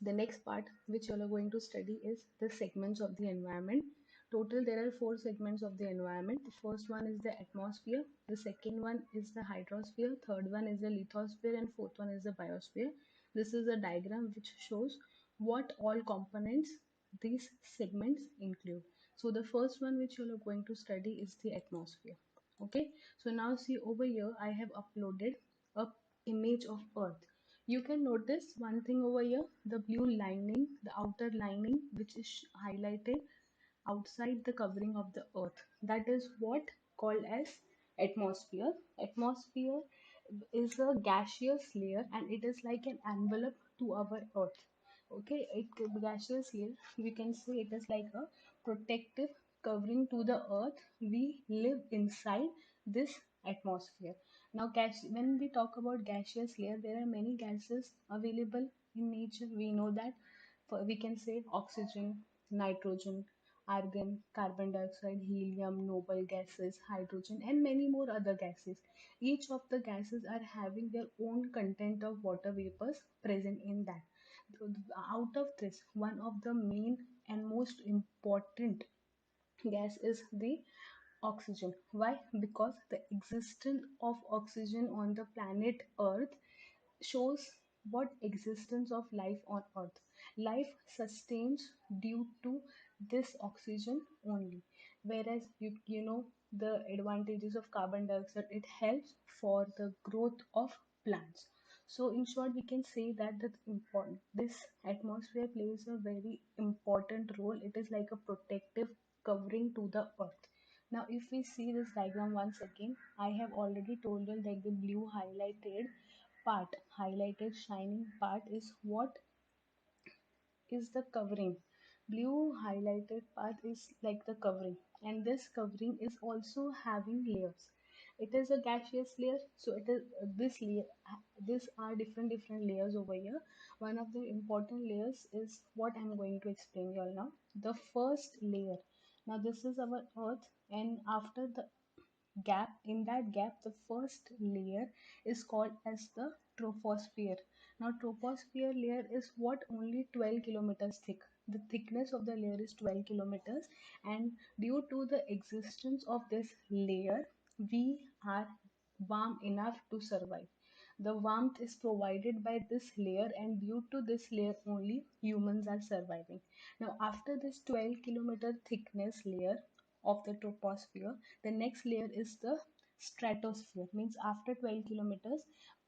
The next part which you are going to study is the segments of the environment. Total, there are four segments of the environment. The first one is the atmosphere, the second one is the hydrosphere, third one is the lithosphere, and fourth one is the biosphere. This is a diagram which shows what all components these segments include. So the first one which you are going to study is the atmosphere. Okay, so now see over here I have uploaded a image of Earth. You can notice one thing over here, the blue lining, the outer lining which is highlighted outside the covering of the earth. That is what called as atmosphere. Atmosphere is a gaseous layer and it is like an envelope to our earth. Okay, gaseous layer, we can say it is like a protective covering to the earth. We live inside this atmosphere. Now when we talk about gaseous layer, there are many gases available in nature. We know that. We can say oxygen, nitrogen, argon, carbon dioxide, helium, noble gases, hydrogen, and many more other gases. Each of the gases are having their own content of water vapors present in that. Out of this, one of the main and most important gas is the oxygen. Why? Because the existence of oxygen on the planet Earth shows what existence of life on earth. Life sustains due to this oxygen only. Whereas you know the advantages of carbon dioxide, it helps for the growth of plants. So in short, we can say that this atmosphere plays a very important role. It is like a protective covering to the earth. Now, if we see this diagram once again, I have already told you that the blue highlighted shining part is what is the covering. Blue highlighted part is like the covering, and this covering is also having layers. It is a gaseous layer, so it is this layer. These are different layers over here. One of the important layers is what I'm going to explain you all now. The first layer. Now this is our Earth, and after the gap, the first layer is called as the troposphere. Now troposphere layer is what only 12 kilometers thick. The thickness of the layer is 12 kilometers, and due to the existence of this layer, we are warm enough to survive. The warmth is provided by this layer, and due to this layer only humans are surviving. Now after this 12-kilometer thickness layer of the troposphere, the next layer is the stratosphere. Means after 12 kilometers,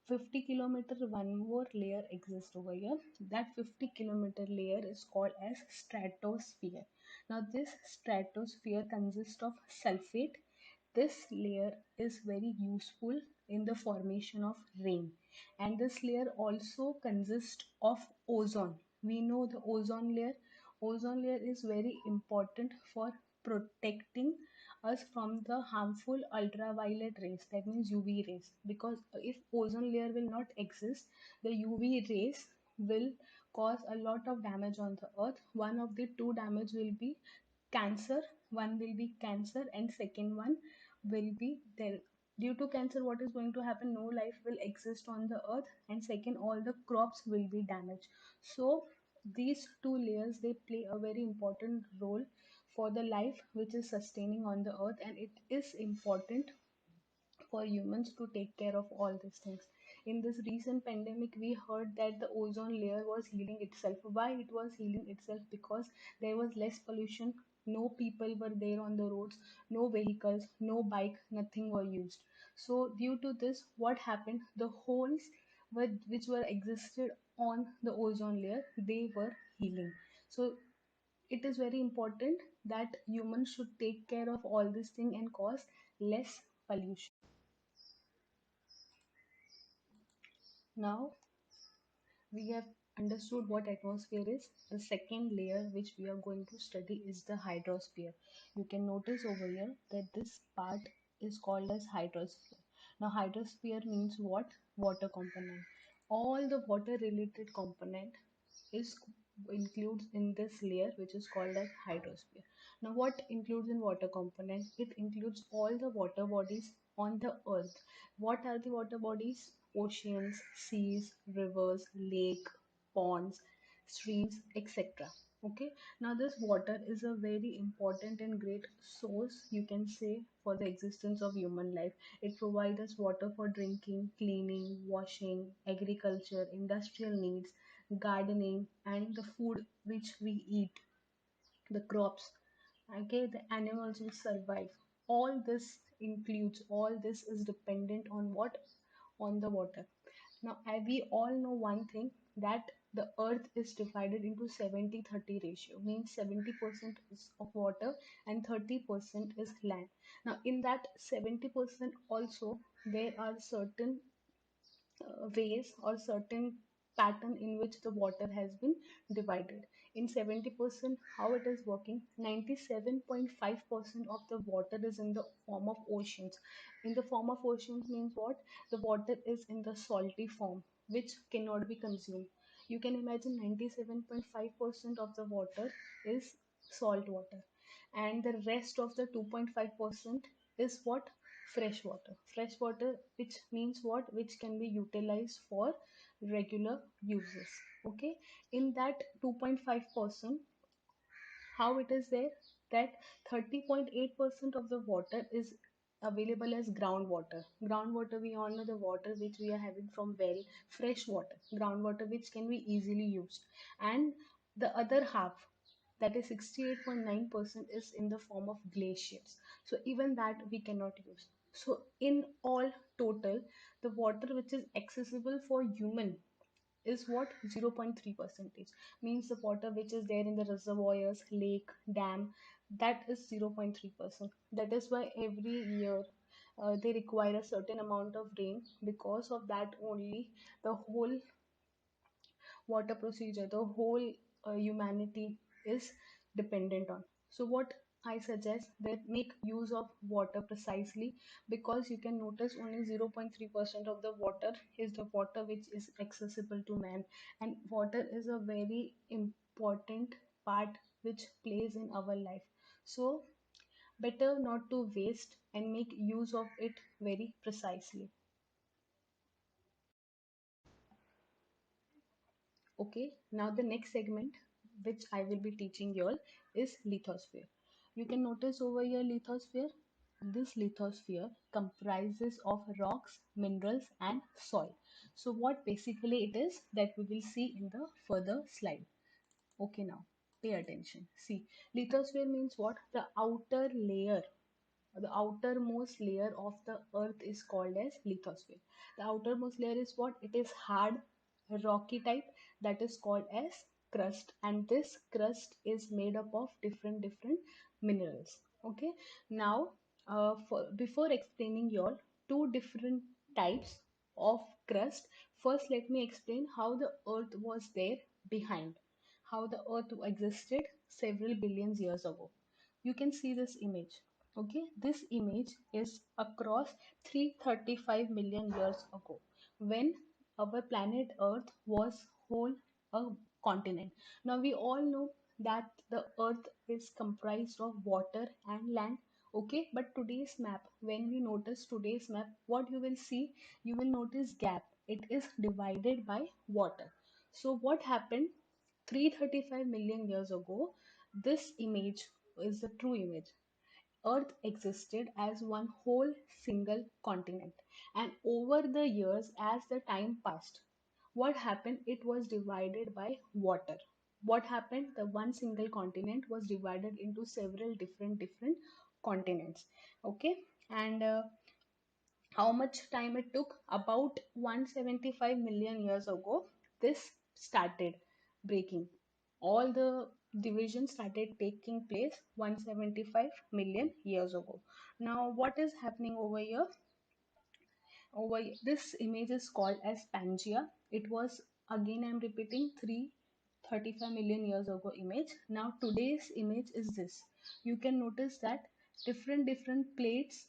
50 kilometer one more layer exists over here. That 50-kilometer layer is called as stratosphere. Now this stratosphere consists of sulfate. This layer is very useful in the formation of rain, and this layer also consists of ozone. We know the ozone layer. Ozone layer is very important for protecting us from the harmful ultraviolet rays, that means UV rays, because if ozone layer will not exist, the UV rays will cause a lot of damage on the earth. One of the two damage will be cancer. One will be cancer, and second one will be there. Due to cancer, what is going to happen? No life will exist on the earth, and second, all the crops will be damaged. So these two layers, they play a very important role for the life which is sustaining on the earth, and it is important for humans to take care of all these things. In this recent pandemic, we heard that the ozone layer was healing itself. Why it was healing itself? Because there was less pollution, no people were there on the roads, no vehicles, no bike, nothing were used. So due to this, what happened? The holes which were existed on the ozone layer, they were healing. So it is very important that humans should take care of all these things and cause less pollution. Now we have understood what atmosphere is. The second layer which we are going to study is the hydrosphere. You can notice over here that this part is called as hydrosphere. Now hydrosphere means what? Water component. All the water related component is includes in this layer which is called as hydrosphere. Now what includes in water component? It includes all the water bodies on the earth. What are the water bodies? Oceans, seas, rivers, lake, ponds, streams, etc. Okay, now this water is a very important and great source, you can say, for the existence of human life. It provides us water for drinking, cleaning, washing, agriculture, industrial needs, gardening, and the food which we eat, the crops, okay, the animals will survive. All this includes, all this is dependent on what? On the water. Now we all know one thing, that the earth is divided into 70-30 ratio, means 70% is of water and 30% is land. Now in that 70% also, there are certain ways or certain pattern in which the water has been divided. In 70%, how it is working, 97.5% of the water is in the form of oceans. In the form of oceans means what? The water is in the salty form, which cannot be consumed. You can imagine 97.5% of the water is salt water, and the rest of the 2.5% is what? Fresh water. Fresh water, which means what? Which can be utilized for regular uses. Okay, in that 2.5%, how it is there, that 30.8% of the water is available as groundwater. Groundwater, we all know, the water which we are having from well, fresh water, groundwater, which can be easily used. And the other half, that is 68.9%, is in the form of glaciers. So even that we cannot use. So in all total, the water which is accessible for human is what? 0.3 percentage, means the water which is there in the reservoirs, lake, dam, that is 0.3%. That is why every year they require a certain amount of rain. Because of that only, the whole water procedure, the whole humanity is dependent on. So what I suggest, that make use of water precisely, because you can notice only 0.3% of the water is the water which is accessible to man, and water is a very important part which plays in our life. So better not to waste and make use of it very precisely. Okay, now the next segment which I will be teaching you all is lithosphere. You can notice over here lithosphere. This lithosphere comprises of rocks, minerals, and soil. So what basically it is, that we will see in the further slide. Okay, now pay attention. See, lithosphere means what? The outer layer, the outermost layer of the earth is called as lithosphere. The outermost layer is what? It is hard, rocky type, that is called as crust, and this crust is made up of different minerals. Okay, now before explaining your two different types of crust, first let me explain how the earth was there behind, how the earth existed several billions years ago. You can see this image. Okay, this image is across 335 million years ago, when our planet earth was whole a continent. Now we all know that the earth is comprised of water and land. Okay, but today's map, when we notice today's map, what you will see, you will notice gap, it is divided by water. So what happened 335 million years ago? This image is the true image. Earth existed as one whole single continent, and over the years, as the time passed, what happened? It was divided by water. What happened? The one single continent was divided into several different continents. Okay, and how much time it took? About 175 million years ago, this started breaking. All the divisions started taking place 175 million years ago. Now, what is happening over here? This image is called as Pangea. It was, again I'm repeating, 335 million years ago image. Now today's image is this. You can notice that different plates,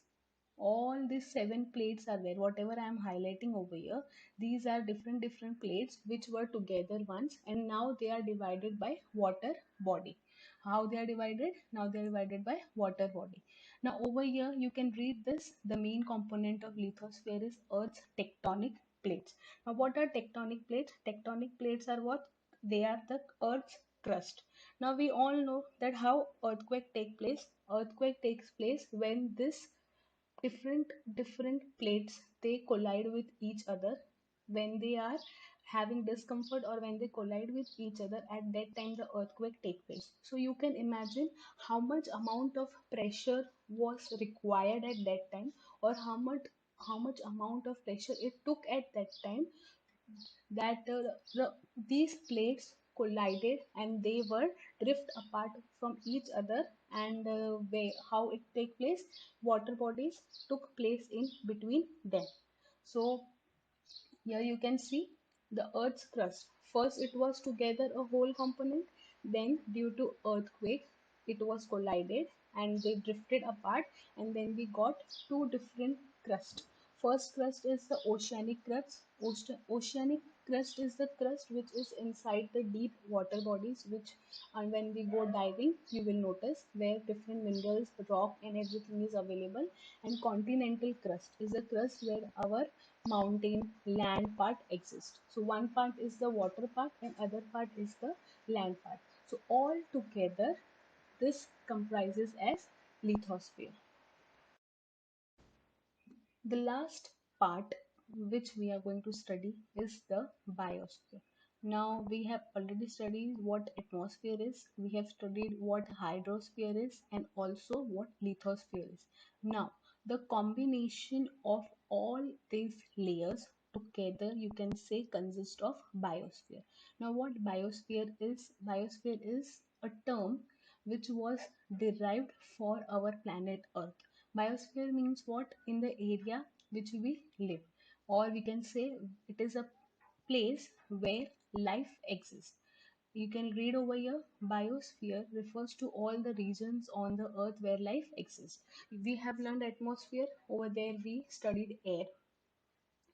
all these seven plates are there, whatever I am highlighting over here, these are different plates which were together once, and now they are divided by water body. How they are divided? Now they are divided by water body. Now over here you can read this. The main component of lithosphere is Earth's tectonic plates. Now what are tectonic plates? Tectonic plates are what? They are the Earth's crust. Now we all know that how earthquake take place. Earthquake takes place when this different plates they collide with each other, when they are having discomfort or when they collide with each other. At that time the earthquake take place. So you can imagine how much amount of pressure was required at that time, or how much amount of pressure it took at that time, that these plates collided and they were drift apart from each other. And how it take place, water bodies took place in between them. So here you can see the Earth's crust. First, it was together a whole component. Then, due to earthquake, it was collided and they drifted apart. And then we got two different crust. First crust is the oceanic crust. Oceanic crust is the crust which is inside the deep water bodies, which, and when we go diving, you will notice where different minerals, rock, and everything is available. And continental crust is a crust where our mountain, land part exists. So one part is the water part and other part is the land part. So all together, this comprises as lithosphere. The last part which we are going to study is the biosphere. Now we have already studied what atmosphere is, we have studied what hydrosphere is, and also what lithosphere is. Now the combination of all these layers together you can say consist of biosphere. Now what biosphere is? Biosphere is a term which was derived for our planet Earth. Biosphere means what? In the area which we live, or we can say it is a place where life exists. You can read over here, biosphere refers to all the regions on the earth where life exists. We have learned atmosphere, over there we studied air.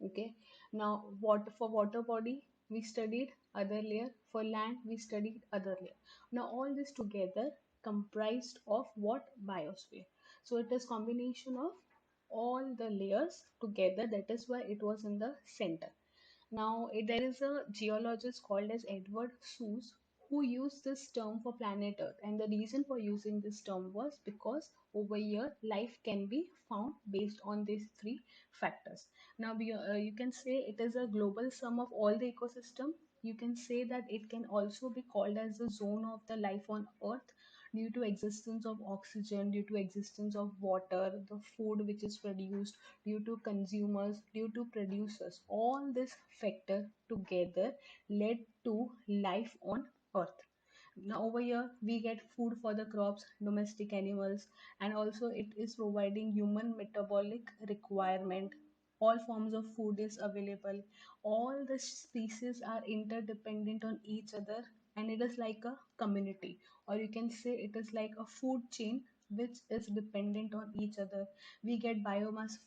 Okay, now water, for water body we studied other layer, for land we studied other layer. Now all this together comprised of what? Biosphere. So it is combination of all the layers together, that is why it was in the center. Now, there is a geologist called as Edward Suess who used this term for planet Earth, and the reason for using this term was because over here life can be found based on these three factors. Now, you can say it is a global sum of all the ecosystem. You can say that it can also be called as the zone of the life on Earth, due to existence of oxygen, due to existence of water, the food which is produced, due to consumers, due to producers. All this factor together led to life on Earth. Now over here we get food for the crops, domestic animals, and also it is providing human metabolic requirement. All forms of food is available. All the species are interdependent on each other, and it is like a community, or you can say it is like a food chain which is dependent on each other. We get biomass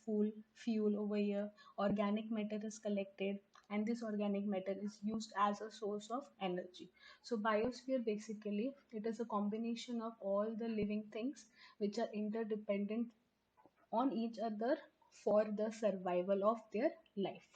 fuel over here. Organic matter is collected, and this organic matter is used as a source of energy. So biosphere basically it is a combination of all the living things which are interdependent on each other for the survival of their life.